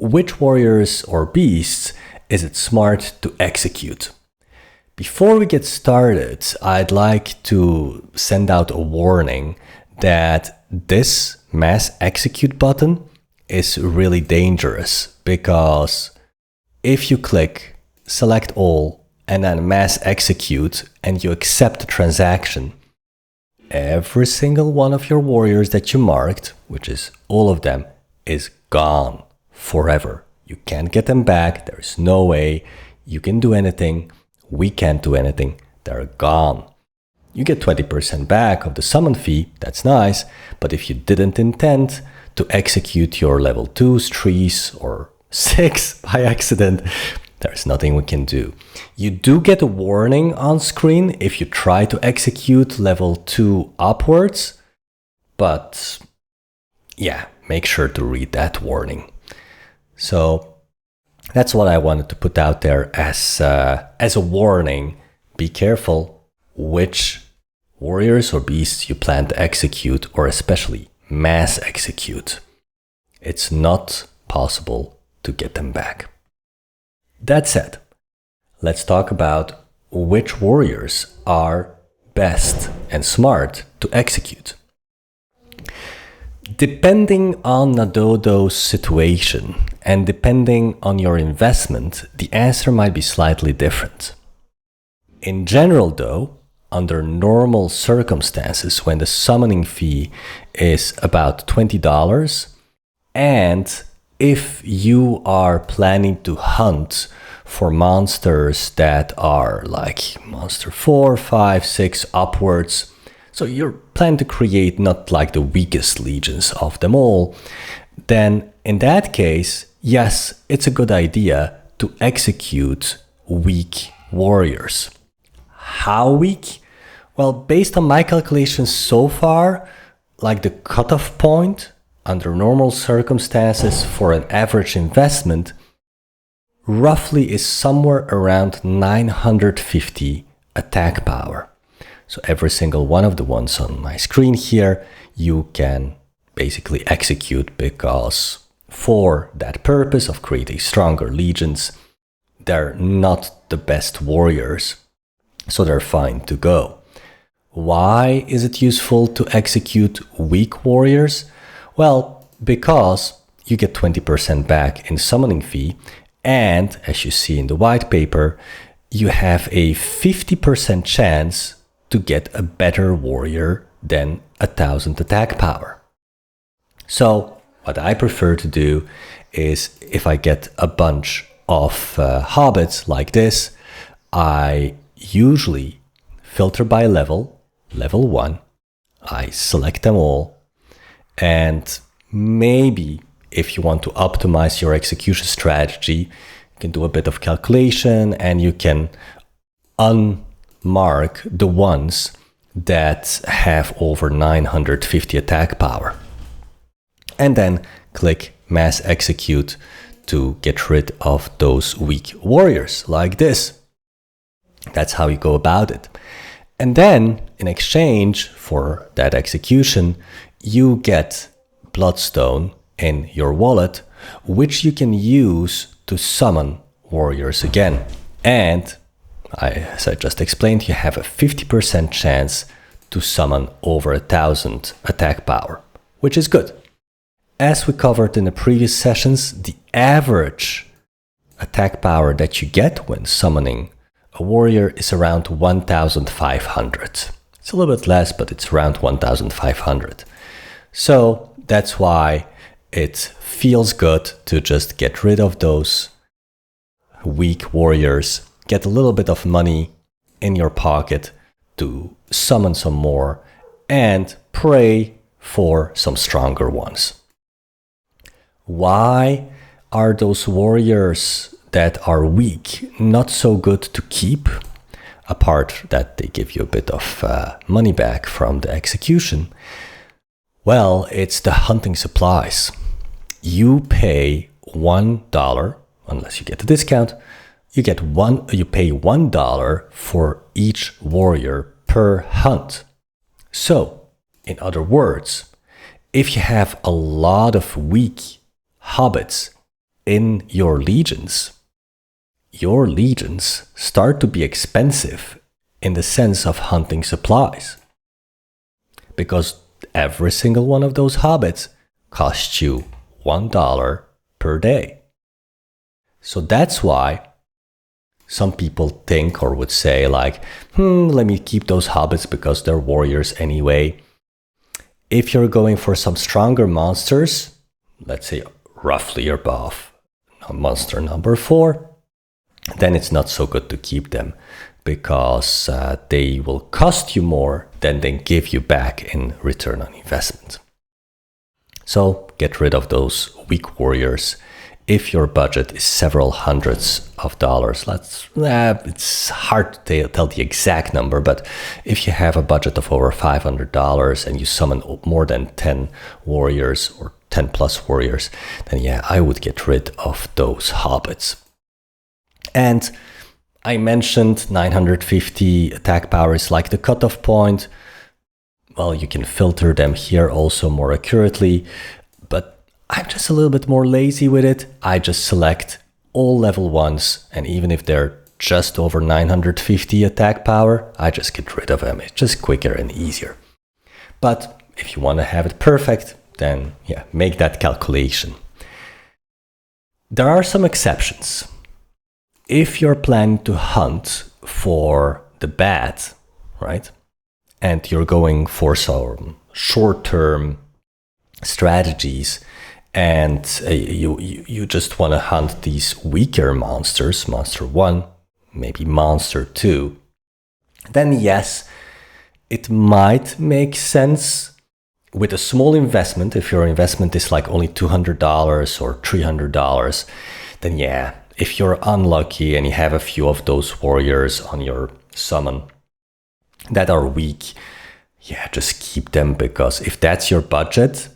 which warriors or beasts is it smart to execute? Before we get started, I'd like to send out a warning that this mass execute button is really dangerous, because if you click select all and then mass execute and you accept the transaction, every single one of your warriors that you marked, which is all of them, is gone forever. You can't get them back. There's no way you can do anything. We can't do anything. They're gone. You get 20% back of the summon fee. That's nice. But if you didn't intend to execute your level 2s, 3s, or 6 by accident, there's nothing we can do. You do get a warning on screen if you try to execute level 2 upwards. But yeah, make sure to read that warning. So that's what I wanted to put out there as a warning. Be careful which warriors or beasts you plan to execute, or especially mass execute. It's not possible to get them back. That said, let's talk about which warriors are best and smart to execute. Depending on Nadodo's situation and depending on your investment, the answer might be slightly different. In general though, under normal circumstances, when the summoning fee is about $20, and if you are planning to hunt for monsters that are like monster 4, 5, 6 upwards, so you're planning to create not like the weakest legions of them all, then in that case, yes, it's a good idea to execute weak warriors. How weak? Well, based on my calculations so far, like the cutoff point under normal circumstances for an average investment roughly is somewhere around 950 attack power. So every single one of the ones on my screen here, you can basically execute, because for that purpose of creating stronger legions, they're not the best warriors, so they're fine to go. Why is it useful to execute weak warriors? Well, because you get 20% back in summoning fee, and as you see in the white paper, you have a 50% chance to get a better warrior than 1000 attack power. So what I prefer to do is, if I get a bunch of hobbits like this, I usually filter by level 1, I select them all, and maybe if you want to optimize your execution strategy, you can do a bit of calculation and you can unmark the ones that have over 950 attack power. And then click mass execute to get rid of those weak warriors like this. That's how you go about it. And then in exchange for that execution, you get Bloodstone in your wallet, which you can use to summon warriors again. And as I just explained, you have a 50% chance to summon over 1000 attack power, which is good. As we covered in the previous sessions, the average attack power that you get when summoning a warrior is around 1500. It's a little bit less, but it's around 1500. So that's why it feels good to just get rid of those weak warriors, get a little bit of money in your pocket to summon some more, and pray for some stronger ones. Why are those warriors that are weak not so good to keep, apart that they give you a bit of money back from the execution? Well, it's the hunting supplies. You pay $1, unless you get a discount, you pay $1 for each warrior per hunt. So, in other words, if you have a lot of weak hobbits in your legions start to be expensive in the sense of hunting supplies. Because every single one of those hobbits costs you $1 per day. So that's why some people think or would say like, let me keep those hobbits because they're warriors anyway. If you're going for some stronger monsters, let's say roughly above monster number 4, then it's not so good to keep them because they will cost you more than they give you back in return on investment. So get rid of those weak warriors. If your budget is several hundreds of dollars, it's hard to tell the exact number, but if you have a budget of over $500 and you summon more than 10 warriors or 10 plus warriors, then yeah, I would get rid of those hobbits. And I mentioned 950 attack power is like the cutoff point. Well, you can filter them here also more accurately, but I'm just a little bit more lazy with it. I just select all level 1s, and even if they're just over 950 attack power, I just get rid of them. It's just quicker and easier. But if you want to have it perfect, then yeah, make that calculation. There are some exceptions. If you're planning to hunt for the bat, right, and you're going for some short-term strategies, and you just want to hunt these weaker monsters, monster 1, maybe monster 2, then yes, it might make sense with a small investment. If your investment is like only $200 or $300, then yeah, if you're unlucky and you have a few of those warriors on your summon that are weak, yeah, just keep them, because if that's your budget,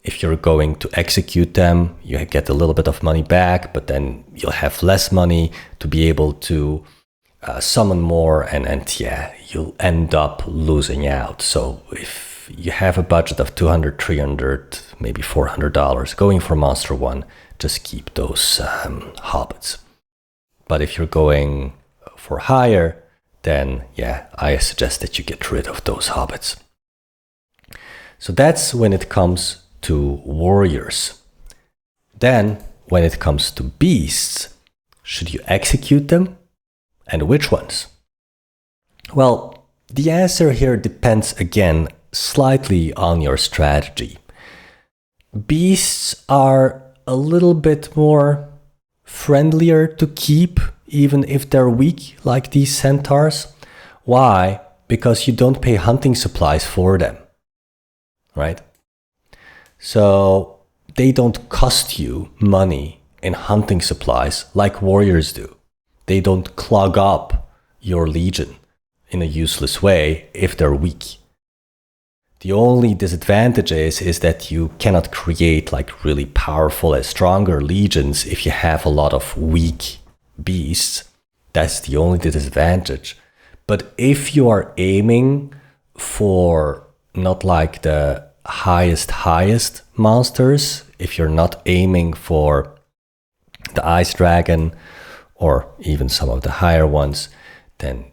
if you're going to execute them, you get a little bit of money back, but then you'll have less money to be able to summon more, and yeah, you'll end up losing out. So if you have a budget of $200, $300, maybe $400 going for monster 1, just keep those hobbits. But if you're going for higher, then yeah, I suggest that you get rid of those hobbits. So that's when it comes to warriors. Then when it comes to beasts, should you execute them? And which ones? Well, the answer here depends again slightly on your strategy. Beasts are a little bit more friendlier to keep, even if they're weak, like these centaurs. Why? Because you don't pay hunting supplies for them, right? So they don't cost you money in hunting supplies like warriors do. They don't clog up your legion in a useless way if they're weak. The only disadvantage is that you cannot create like really powerful and stronger legions if you have a lot of weak beasts. That's the only disadvantage. But if you are aiming for not like the highest monsters, if you're not aiming for the ice dragon or even some of the higher ones, then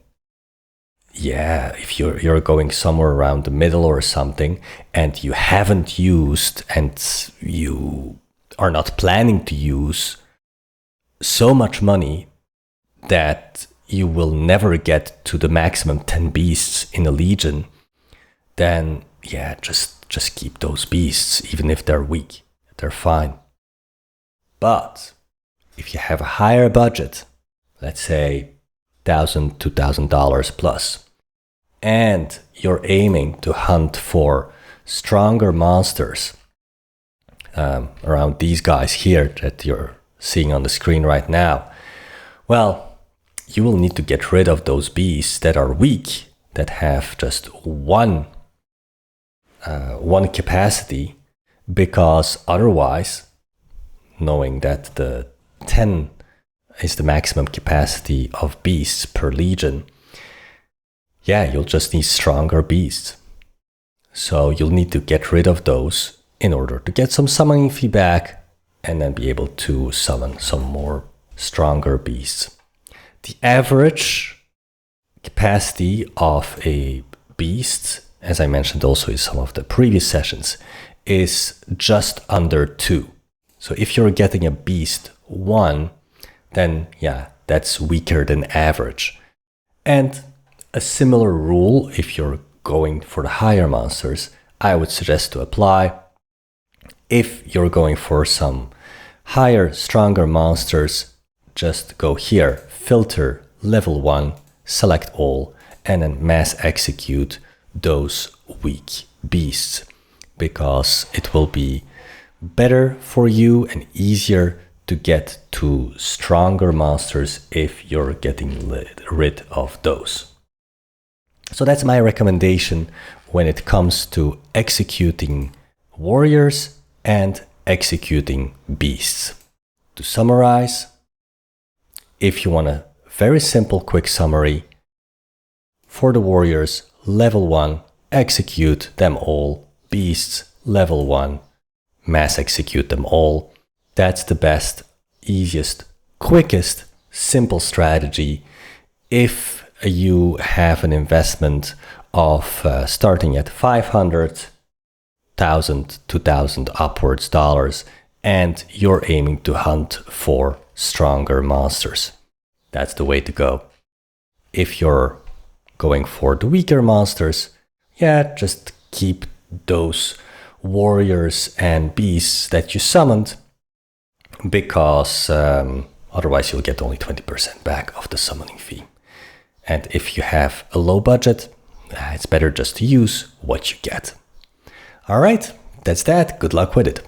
yeah, if you're going somewhere around the middle or something, and you haven't used and you are not planning to use so much money that you will never get to the maximum 10 beasts in a legion, then yeah, just keep those beasts, even if they're weak. They're fine. But if you have a higher budget, let's say $1,000, $2,000 plus, and you're aiming to hunt for stronger monsters around these guys here that you're seeing on the screen right now, well, you will need to get rid of those beasts that are weak, that have just one capacity, because otherwise, knowing that the 10 is the maximum capacity of beasts per legion, yeah, you'll just need stronger beasts. So you'll need to get rid of those in order to get some summoning fee back and then be able to summon some more stronger beasts. The average capacity of a beast, as I mentioned also in some of the previous sessions, is just under 2. So if you're getting a beast 1, then yeah, that's weaker than average. And a similar rule, if you're going for the higher monsters, I would suggest to apply. If you're going for some higher, stronger monsters, just go here, filter level 1, select all, and then mass execute those weak beasts, because it will be better for you and easier to get to stronger monsters if you're getting rid of those. So that's my recommendation when it comes to executing warriors and executing beasts. To summarize, if you want a very simple quick summary, for the warriors, level 1, execute them all. Beasts, level 1, mass execute them all. That's the best, easiest, quickest, simple strategy if you have an investment of starting at 500,000, 2,000 upwards dollars, and you're aiming to hunt for stronger monsters. That's the way to go. If you're going for the weaker monsters, yeah, just keep those warriors and beasts that you summoned, because otherwise you'll get only 20% back of the summoning fee. And if you have a low budget, it's better just to use what you get. All right, that's that. Good luck with it.